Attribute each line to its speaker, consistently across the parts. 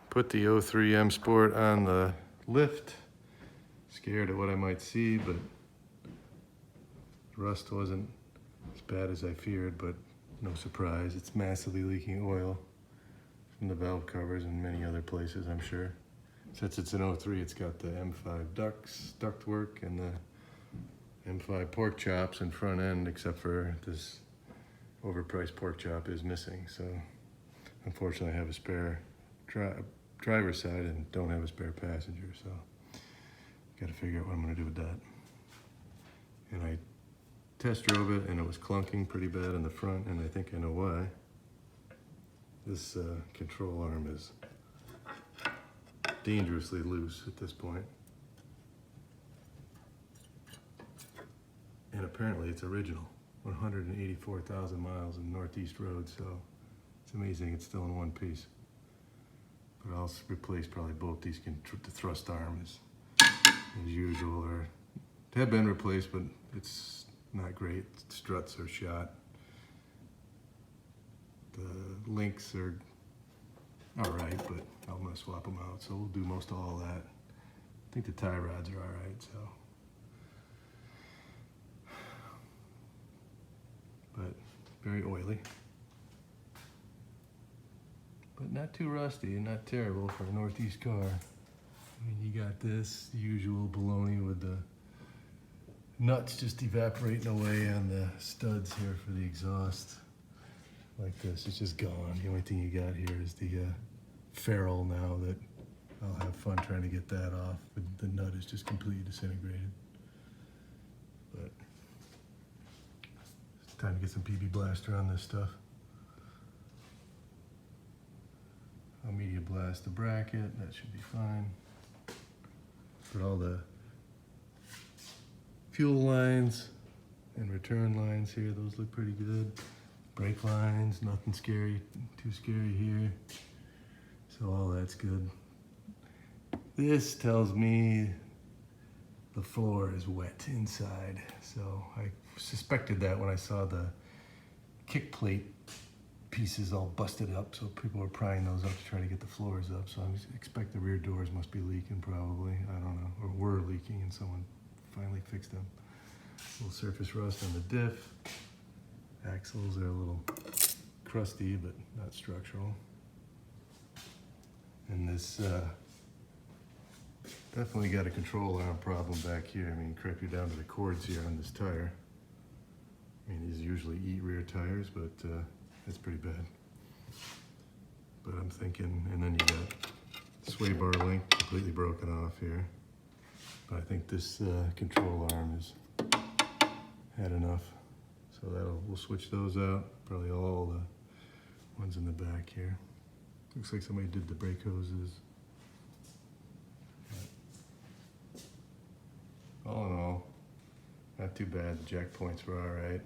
Speaker 1: Put the 03M Sport on the lift. Scared of what I might see, but rust wasn't as bad as I feared, but no surprise. It's massively leaking oil from the valve covers and many other places, I'm sure. Since it's an 03, it's got the M5 ductwork and the M5 pork chops in front end, except for this overpriced pork chop is missing. So unfortunately I have a spare driver's side and don't have a spare passenger, so gotta figure out what I'm gonna do with that. And I test drove it and it was clunking pretty bad in the front, and I think I know why. This control arm is dangerously loose at this point. And apparently it's original. 184,000 miles in Northeast Road, so it's amazing it's still in one piece. But I'll replace probably both these. The thrust arm is as usual, or have been replaced, but it's not great. Struts are shot. The links are all right, but I'm gonna swap them out. So we'll do most of all that. I think the tie rods are all right, so. But very oily. But not too rusty and not terrible for a Northeast car. I mean, you got this usual baloney with the nuts just evaporating away on the studs here for the exhaust. Like this, it's just gone. The only thing you got here is the ferrule now that I'll have fun trying to get that off. But the nut is just completely disintegrated. But it's time to get some PB Blaster on this stuff. I'll media blast the bracket, that should be fine. But all the fuel lines and return lines here, those look pretty good. Brake lines, nothing scary, too scary here. So all that's good. This tells me the floor is wet inside. So I suspected that when I saw the kick plate pieces all busted up, so people are prying those up to try to get the floors up. So I expect the rear doors must be leaking probably, I don't know, or were leaking and someone finally fixed them. A little surface rust on the diff. Axles are a little crusty, but not structural. And this definitely got a control arm problem back here. I mean, crept you down to the cords here on this tire. I mean, these usually eat rear tires, but it's pretty bad. But I'm thinking, and then you got sway bar link completely broken off here. But I think this control arm has had enough. So we'll switch those out. Probably all the ones in the back here. Looks like somebody did the brake hoses. But all in all, not too bad. The jack points were all right.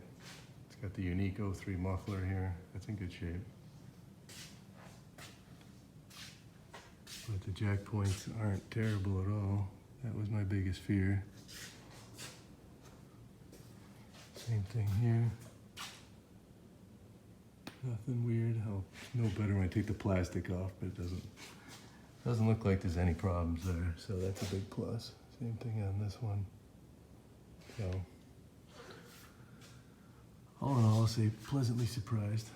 Speaker 1: It's got the unique 03 muffler here. That's in good shape. But the jack points aren't terrible at all. That was my biggest fear. Same thing here. Nothing weird. I'll know better when I take the plastic off, but it doesn't look like there's any problems there. So that's a big plus. Same thing on this one. So all in all, I'll say pleasantly surprised.